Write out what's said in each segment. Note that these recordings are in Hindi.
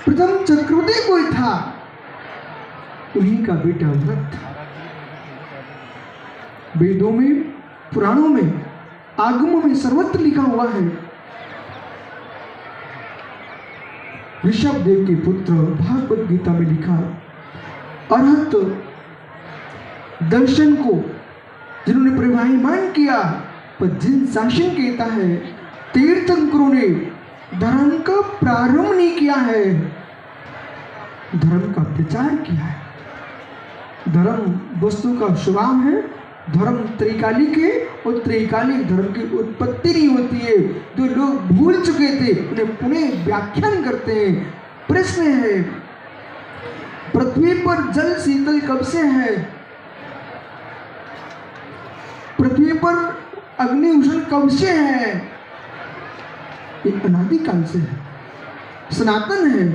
प्रथम चक्रवर्ती कोई था, उन्हीं का बेटा व्रत था। वेदों में, पुराणों में, आगमों में सर्वत्र लिखा हुआ है, ऋषभ देव के पुत्र, भागवत गीता में लिखा, अरहत दर्शन को जिन्होंने परिभाषित किया, पर जिन शासन कहता है तीर्थंकरों ने धर्म का प्रारंभ नहीं किया है, धर्म का प्रचार किया है। धर्म वस्तु का स्वभाव है, धर्म त्रिकालिक है और त्रिकालिक धर्म की उत्पत्ति नहीं होती है। जो लोग भूल चुके थे उन्हें पुनः व्याख्यान करते हैं। प्रश्न है, पृथ्वी पर जल शीतल कब से है? पृथ्वी पर अग्नि उष्ण कब से है? ये अनादिकाल से है, सनातन है।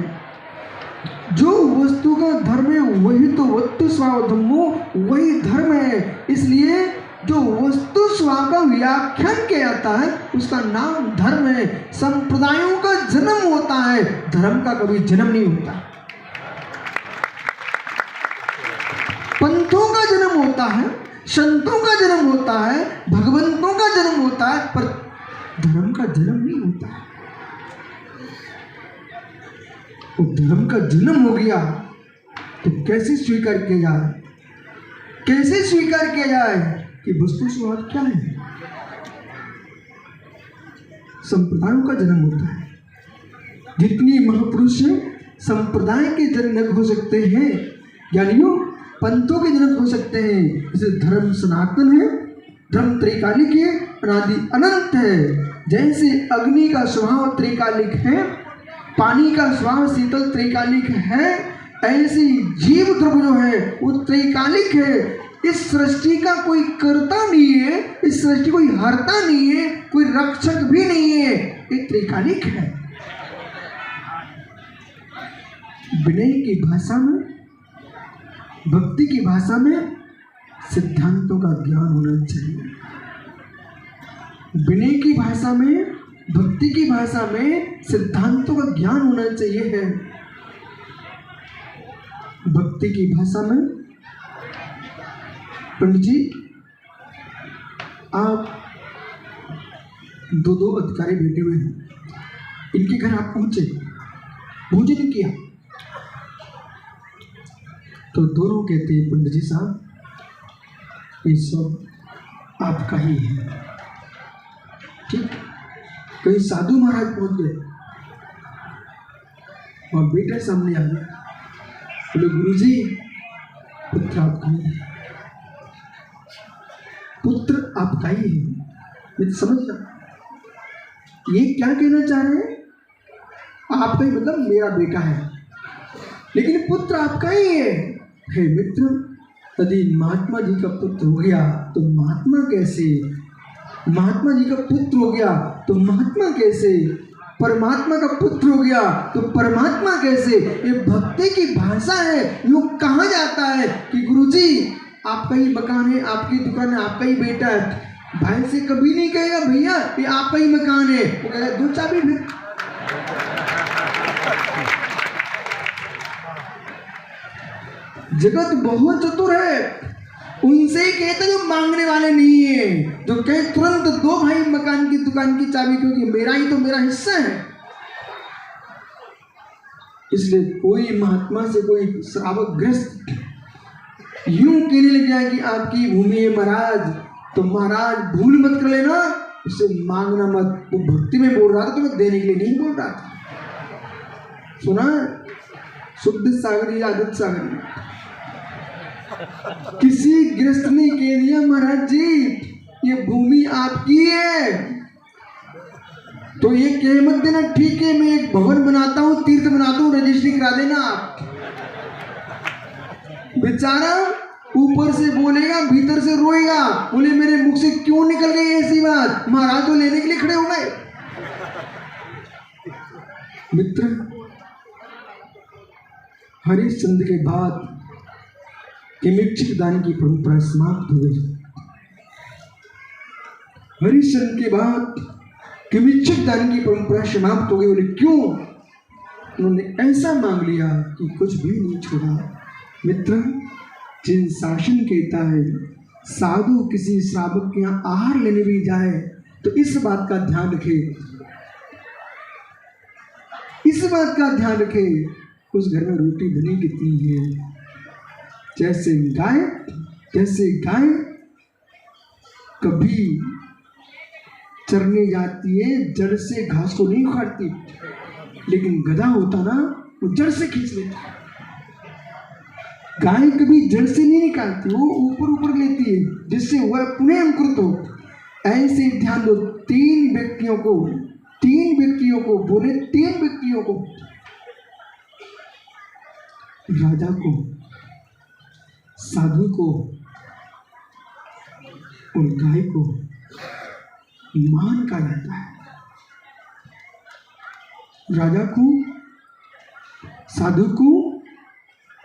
जो वस्तु का धर्म है वही तो वस्तु स्वभाव धर्मो, वही धर्म है। इसलिए जो वस्तु स्वभाव का व्याख्यान किया जाता है उसका नाम धर्म है। संप्रदायों का जन्म होता है, धर्म का कभी जन्म नहीं होता। पंथों का जन्म होता है, संतों का जन्म होता है, भगवंतों का जन्म होता है, पर धर्म का जन्म नहीं होता है। तो धर्म का जन्म हो गया तो कैसे स्वीकार किया जाए? कैसे स्वीकार किया जाए कि वस्तु स्वभाव क्या है? संप्रदायों का जन्म होता है। जितनी महापुरुष संप्रदाय के जनक हो सकते हैं, ज्ञानियों पंथों के जनक हो सकते हैं। जैसे धर्म सनातन है, धर्म त्रिकालिक है, अनादि अनंत है। जैसे अग्नि का स्वभाव त्रिकालिक है, पानी का स्वभाव शीतल त्रिकालिक है, ऐसी जीव द्रव्य जो है वो त्रिकालिक है। इस सृष्टि का कोई कर्ता नहीं है, इस सृष्टि कोई हरता नहीं है, कोई रक्षक भी नहीं है, ये त्रिकालिक है। विनय की भाषा में, भक्ति की भाषा में सिद्धांतों का ज्ञान होना चाहिए। विनय की भाषा में, भक्ति की भाषा में सिद्धांतों का ज्ञान होना चाहिए है। भक्ति की भाषा में, पंडित जी आप दो अधिकारी बैठे हुए हैं, इनके घर आप पहुंचे, भोजन किया, तो दोनों कहते हैं पंडित जी साहब ये सब आपका ही है। ठीक, कहीं साधु महाराज पहुंच गए और बेटा सामने आ गया, बोले गुरुजी पुत्र आपका ही है, पुत्र आपका ही है। मैं तो समझ गया ये क्या कहना चाह रहे हैं, आपका ही मतलब मेरा बेटा है, लेकिन पुत्र आपका ही है। हे मित्र, यदि महात्मा जी का पुत्र हो गया तो महात्मा कैसे, महात्मा जी का पुत्र हो गया तो महात्मा कैसे, परमात्मा का पुत्र हो गया तो परमात्मा कैसे? ये भक्ति की भाषा है। यूं कहा जाता है कि गुरुजी आपका ही मकान है, आपकी दुकान है, आपका ही बेटा है। भाई से कभी नहीं कहेगा भैया ये आपका ही मकान है, वो कहेगा दो चाबी फिर। जगत बहुत चतुर है, उनसे ही कहते जो मांगने वाले नहीं है, जो कहे तुरंत दो भाई मकान की दुकान की चाबी, क्योंकि मेरा ही तो मेरा हिस्सा है। इसलिए कोई महात्मा से कोई श्रावक ग्रस्त यूं कहने लग जाए कि आपकी भूमि है महाराज, तो महाराज भूल मत कर लेना, उससे मांगना मत। वो भक्ति में बोल रहा था, तो मैं देने के लिए नहीं बोल रहा था। सुना शुद्ध सागरी आदत सागरी, किसी गृहस्थ ने कह दिया महाराज जी ये भूमि आपकी है, तो ये कह मत देना ठीक है मैं एक भवन बनाता हूँ, तीर्थ बनाता हूँ, रजिस्ट्री करा देना आप। बेचारा ऊपर से बोलेगा भीतर से रोएगा, बोले मेरे मुख से क्यों निकल गई ऐसी बात, महाराज तो लेने के लिए खड़े हो गए। मित्र, हरिश्चंद्र के बाद किमिच्छित दान की परंपरा समाप्त हो गई। हरिश्चंद्र के बाद किमिच्छित दान की परंपरा समाप्त हो गई। बोले क्यों? उन्होंने ऐसा मांग लिया कि कुछ भी नहीं छोड़ा। मित्र, जिन शासन कहता है साधु किसी श्रावक के यहाँ आहार लेने भी जाए तो इस बात का ध्यान रखे, इस बात का ध्यान रखे उस घर में रोटी बनी कितनी है। जैसे गाय कभी चरने जाती है, जड़ से घास को नहीं उखाड़ती, लेकिन गधा होता ना वो जड़ से खींच लेता। गाय कभी जड़ से नहीं निकालती, वो ऊपर लेती है जिससे वह पुनः अंकुरित हो। ऐसे ध्यान दो, तीन व्यक्तियों को बोले, 3 व्यक्तियों को, राजा को, साधु को और गाय को महान कहा जाता है। राजा को, साधु को,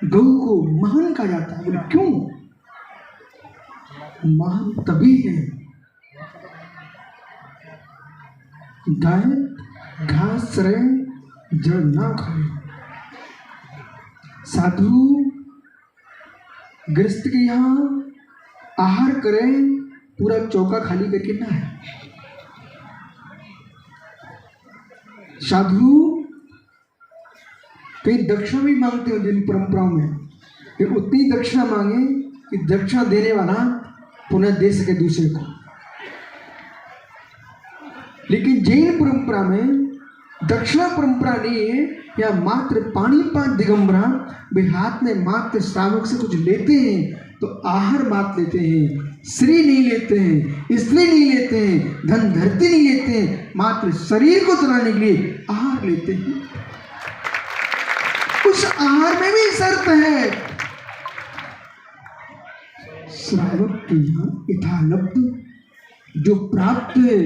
गौ को महान कहा जाता है। बोले क्यों? महान तभी है गाय घास चरे जड़ ना खाए, साधु गृहस्थ के यहाँ आहार करें, पूरा चौका खाली करके ना है। साधु कई दक्षिणा भी मांगते हो जिन परंपराओं में, कि उतनी दक्षिणा मांगे कि दक्षिणा देने वाला पुनः दे सके दूसरे को। लेकिन जैन परंपरा में दक्षिणा परंपरा नहीं है, या मात्र पानी पान दिगंबरा वे हाथ में मात्र श्रावक से कुछ लेते हैं तो आहार मात्र लेते हैं, श्री नहीं लेते हैं, स्त्री नहीं लेते हैं, धन धरती नहीं लेते हैं, मात्र शरीर को चलाने के लिए आहार लेते हैं। उस आहार में भी शर्त है, श्रावक के यहाँ यथालब्ध जो प्राप्त है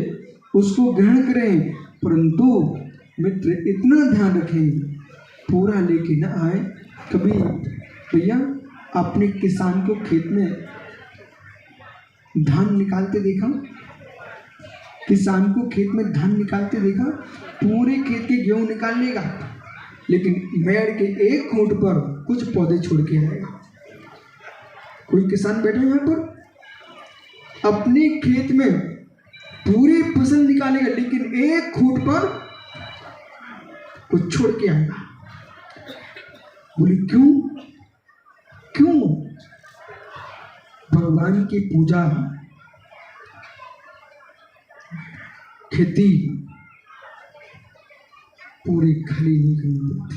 उसको ग्रहण करें, परंतु मित्र इतना ध्यान रखें पूरा लेके न आए। कभी भैया आपने किसान को खेत में धान निकालते देखा? किसान को खेत में धान निकालते देखा? पूरे खेत के गेहूं निकाल लेगा, लेकिन मेड़ के एक खूंट पर कुछ पौधे छोड़ के आएगा। कोई किसान बैठा यहाँ पर अपने खेत में पूरी फसल निकालेगा, लेकिन एक खूंट पर कुछ छोड़ के आएगा। बोले क्यों? भगवान की पूजा, खेती पूरी खाली नहीं करनी पड़ती।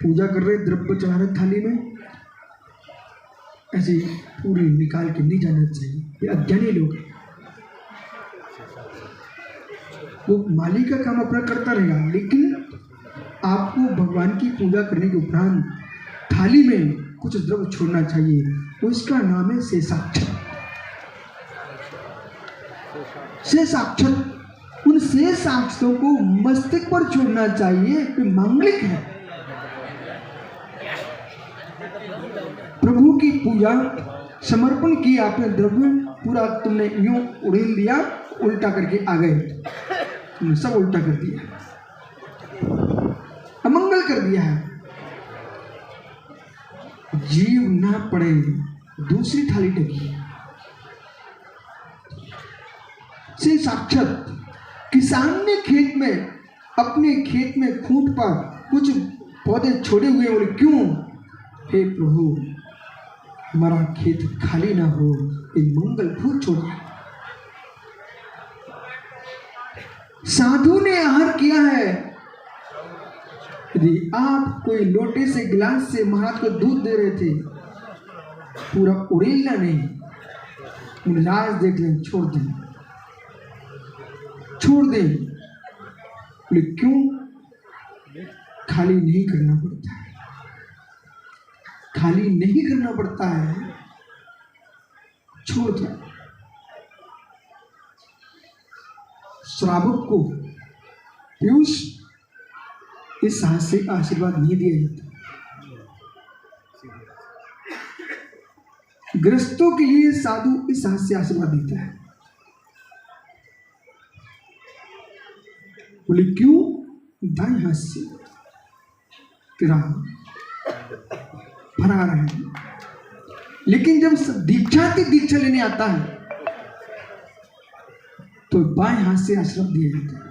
पूजा कर रहे, द्रव्य चढ़ा रहे थाली में, ऐसे पूरी निकाल के नहीं जाना चाहिए। ये अज्ञानी लोग हैं। वो मालिक का काम अपना करता रहेगा, लेकिन आपको भगवान की पूजा करने के उपरांत थाली में कुछ द्रव्य छोड़ना चाहिए। तो इसका नाम है शेषाक्षत। शेषाक्षत, उन शेषाक्षतों को मस्तक पर छोड़ना चाहिए, तो मांगलिक है। प्रभु की पूजा समर्पण की आपने, द्रव्य पूरा तुमने यूं उड़ेल दिया, उल्टा करके आ गए, तुमने सब उल्टा कर दिया, अमंगल कर दिया है। जीव ना पड़े, दूसरी थाली टेकी। से साक्षात किसान ने खेत में, अपने खेत में खूंट पर कुछ पौधे छोड़े हुए, बोले क्यों? हे प्रभु हमारा खेत खाली ना हो, एक मंगल फूल छोड़ा। साधु ने आहार किया है। यदि आप कोई लोटे से, गिलास से महाराज को दूध दे रहे थे, पूरा उड़ेलना नहीं, राज देख लें, छोड़ दें। बोले क्यों? खाली नहीं करना पड़ता है, खाली नहीं करना पड़ता है, छोड़ दो। श्रावक को पीयूष इस हाथ से आशीर्वाद नहीं दिया जाता। गृहस्थों के लिए साधु इस हाथ से आशीर्वाद देता है। बोले क्यों? दाएं हाथ से। तेरा फरार है। लेकिन जब दीक्षा लेने आता है तो बाएं हाथ से आश्रम दिए जाते हैं।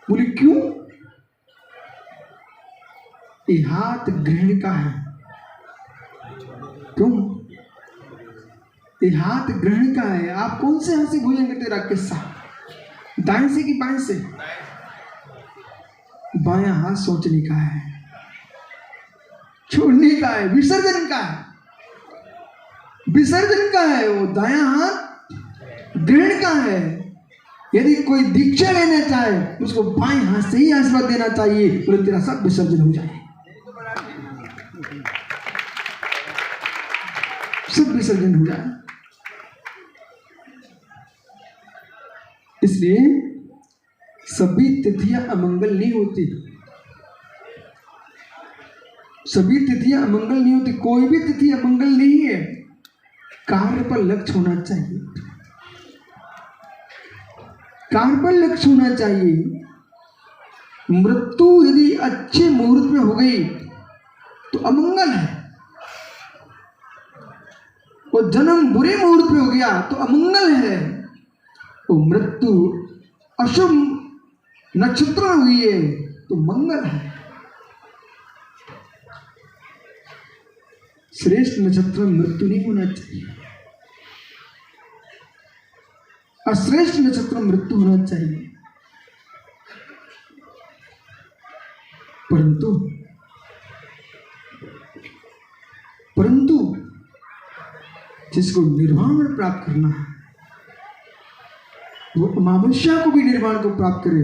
बोले क्यों? ये हाथ ग्रहण का है। क्यों? ये हाथ ग्रहण का है। आप कौन से हाथ से भोजन करते? तेरा किस्सा दाएं से कि बाएं से? बायां हाथ सोचने का है, छोड़ने का है, विसर्जन का है, विसर्जन का है। वो दायां हाथ ग्रहण का है। यदि कोई दीक्षा लेना चाहे उसको बाएं हाथ से ही आशीर्वाद देना चाहिए, बोले तेरा सब विसर्जन हो जाए, सब विसर्जन हो जाए। इसलिए सभी तिथियां अमंगल नहीं होती, सभी तिथियां अमंगल नहीं होती। कोई भी तिथि अमंगल नहीं है। कार्य पर लक्ष्य होना चाहिए, कार्य पर लक्ष्य होना चाहिए। मृत्यु यदि अच्छे मुहूर्त में हो गई तो अमंगल है, और जन्म बुरे मुहूर्त में हो गया तो अमंगल है। तो मृत्यु अशुभ नक्षत्र में हुई है तो मंगल है। श्रेष्ठ नक्षत्र में मृत्यु नहीं होना चाहिए, अश्रेष्ठ नक्षत्र में मृत्यु होना चाहिए। परंतु जिसको निर्वाण प्राप्त करना है वो अमावस्या को भी निर्वाण को प्राप्त करे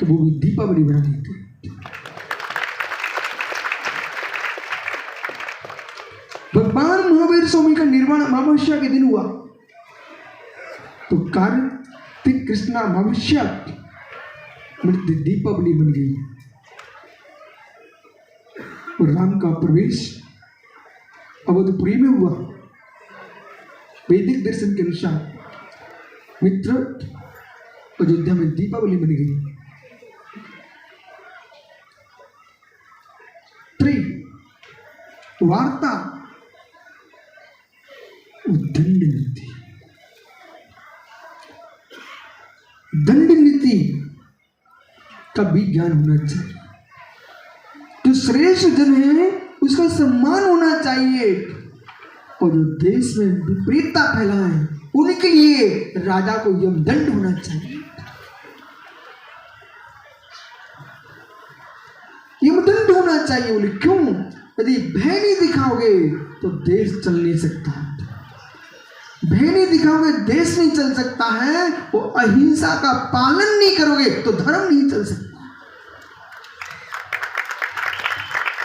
तो वो भी दीपावली बना देते हैं। भगवान महावीर स्वामी का निर्वाण अमावस्या के दिन हुआ तो कार्तिक कृष्ण अमावस्या दीपावली बन गई। और राम का प्रवेश अवधपुरी में हुआ। वैदिक दर्शन के अनुसार मित्र अयोध्या में दीपावली बन गई। वार्ता दंड नीति, दंड नीति का भी ज्ञान होना चाहिए। जो श्रेष्ठ जन है उसका सम्मान होना चाहिए, और जो देश में विपरीतता फैलाए उनके लिए राजा को यमदंड होना चाहिए। यमदंड होना चाहिए। बोले क्यों? यदि भय नहीं दिखाओगे तो देश चल नहीं सकता, भय नहीं दिखाओगे देश नहीं चल सकता है। वो अहिंसा का पालन नहीं करोगे तो धर्म नहीं चल सकता।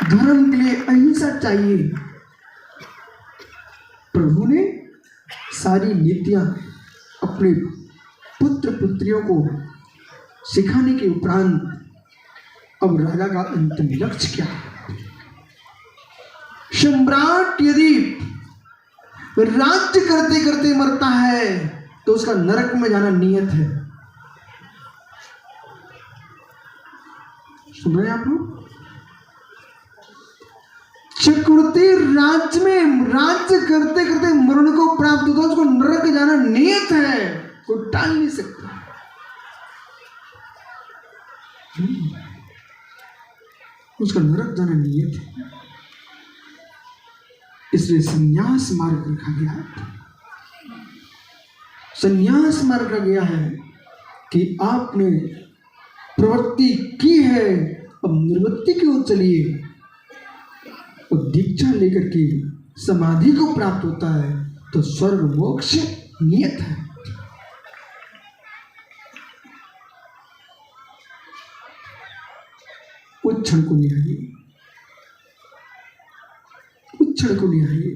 धर्म के लिए अहिंसा चाहिए। प्रभु ने सारी नीतियां अपने पुत्र पुत्रियों को सिखाने के उपरांत अब राजा का अंतिम लक्ष्य क्या है? सम्राट यदि राज्य करते करते मरता है तो उसका नरक में जाना नियत है। सुन रहे हैं आप लोग? चक्रवर्ती राज्य में राज्य करते करते मरण को प्राप्त होता है, उसको नरक जाना नियत है, कोई टाल नहीं सकता। उसका नरक जाना नियत है। इसलिए संन्यास मार्ग रखा गया है। संन्यास मार्ग रखा गया है कि आपने प्रवृत्ति की है, अब निवृत्ति की ओर चलिए। और दीक्षा लेकर के समाधि को प्राप्त होता है तो स्वर्ग मोक्ष नियत है। उस क्षण को निहारिए, उस क्षण को निहारिए।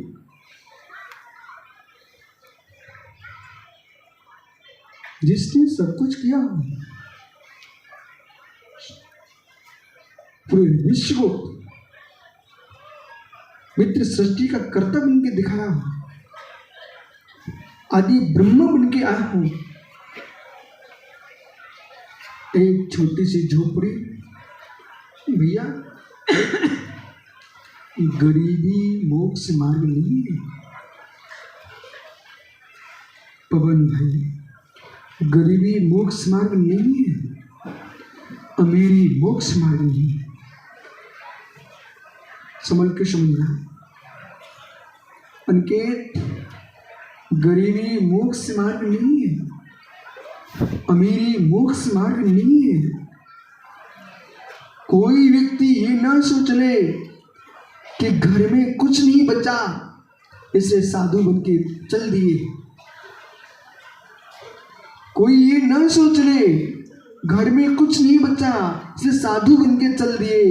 जिसने सब कुछ किया, पूरे विश्व को मित्र सृष्टि का कर्ता बन के दिखाया, आदि ब्रह्म बन के आया हूं। एक छोटी सी झोपड़ी भैया गरीबी मोक्ष मार्ग नहीं है पवन भाई, गरीबी मोक्ष मार्ग नहीं है, अमीरी मोक्ष मार्ग नहीं है। समझ के समझना अनिकेत, गरीबी मोक्ष मार्ग नहीं है, अमीरी मोक्ष मार्ग नहीं है। कोई व्यक्ति ये ना सोच ले कि घर में कुछ नहीं बचा इसलिए साधु बन के चल दिए। कोई ये ना सोच ले घर में कुछ नहीं बचा इसलिए साधु बन के चल दिए।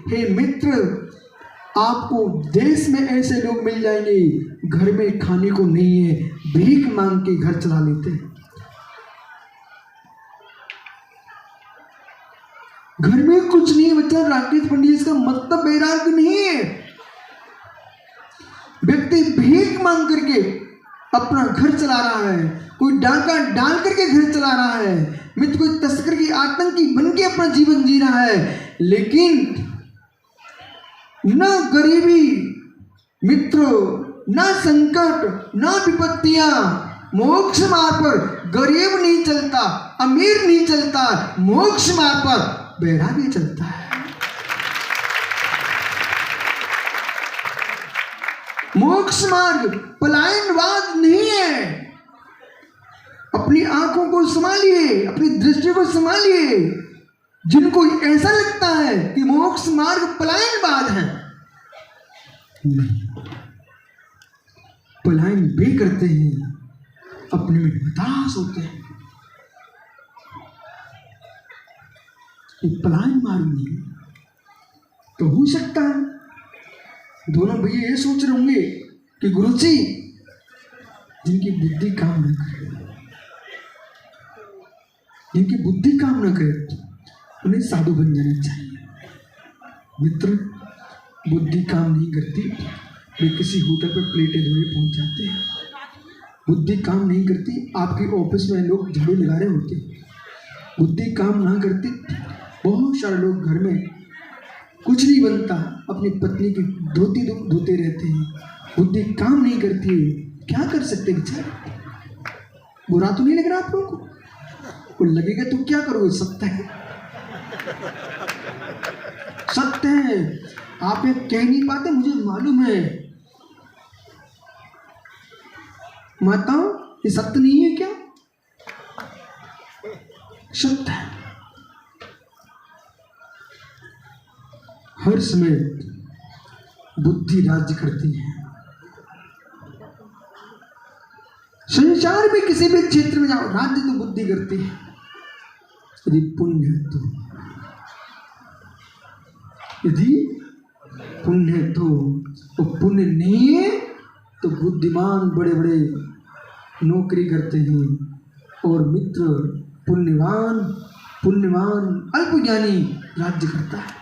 हे मित्र, आपको देश में ऐसे लोग मिल जाएंगे घर में खाने को नहीं है, भीख मांग के घर चला लेते हैं। घर में कुछ नहीं बचा राकेश पंडित, इसका मतलब वैराग्य नहीं है। व्यक्ति भीख मांग करके अपना घर चला रहा है, कोई डाका डाल करके घर चला रहा है, मित्र कोई तस्कर की आतंकी बन के अपना जीवन जी रहा है। लेकिन न गरीबी मित्र, न संकट, न विपत्तियां, मोक्ष मार्ग पर गरीब नहीं चलता, अमीर नहीं चलता, मोक्ष मार्ग पर वैराग्य चलता है। मोक्ष मार्ग पलायनवाद नहीं है। अपनी आंखों को संभालिए, अपनी दृष्टि को संभालिए। जिनको ऐसा लगता है कि मोक्ष मार्ग पलायनवाद है, नहीं, पलायन भी करते हैं, अपने में हताश होते हैं। पलायन मार्ग नहीं तो हो सकता है दोनों भैया ये सोच रहे होंगे कि गुरुजी जिनकी बुद्धि काम न करे, जिनकी बुद्धि काम न करे उन्हें साधु बन जाना चाहिए। मित्र, बुद्धि काम नहीं करती, वे किसी होटल पर प्लेटें धोए पहुंच जाते हैं। बुद्धि काम नहीं करती, आपके ऑफिस में लोग झाड़ू लगा रहे होते। बुद्धि काम ना करती, बहुत सारे लोग घर में कुछ नहीं बनता, अपनी पत्नी की धोती धोते रहते हैं। बुद्धि काम नहीं करती, क्या कर सकते बेचारे। बुरा तो नहीं लग रहा आप लोगों को? वो लगेगा तो क्या करोगे, सत्य है, सत्य है। आप ये कह नहीं पाते, मुझे मालूम है। माताओं, ये सत्य नहीं है क्या? सत्य है। हर समय बुद्धि राज्य करती है। संसार में किसी भी क्षेत्र में जाओ, राज्य तो बुद्धि करती है। यदि पुण्य है तो, यदि पुण्य है तो, पुण्य नहीं है तो बुद्धिमान बड़े बड़े नौकरी करते हैं, और मित्र पुण्यवान अल्पज्ञानी राज्य करता है।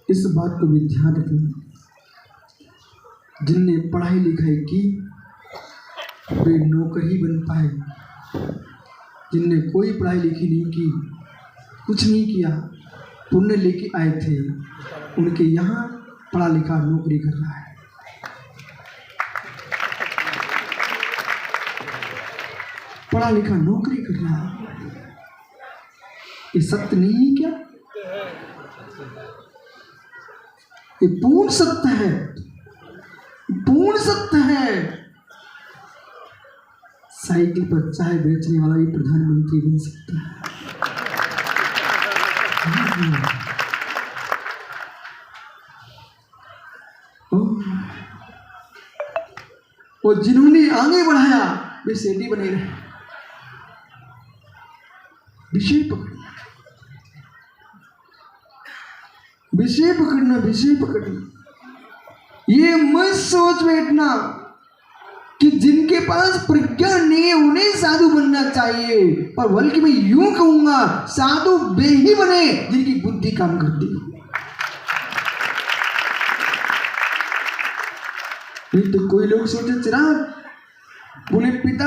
इस बात को भी ध्यान रखना, जिनने पढ़ाई लिखाई की वे नौकर ही बन पाए। जिनने कोई पढ़ाई लिखी नहीं की, कुछ नहीं किया, पुण्य लेके आए थे, उनके यहाँ पढ़ा लिखा नौकरी कर रहा है। पढ़ा लिखा नौकरी कर रहा है। ये सत्य नहीं है क्या? ये पूर्ण सत्य है, पूर्ण सत्य है। साइकिल पर चाय बेचने वाला भी प्रधानमंत्री बन सकता है। और जिन्होंने आगे बढ़ाया वे सेठी बने रहे। विषय पकड़ना, विषय पकड़ना, विषय पकड़ना। ये मत सोच बैठना कि जिनके पास प्रज्ञा नहीं है उन्हें साधु बनना चाहिए, पर बल्कि मैं यूं कहूंगा साधु वे ही बने जिनकी बुद्धि काम करती है। नहीं तो कोई लोग सोचे चिराग बोले पिता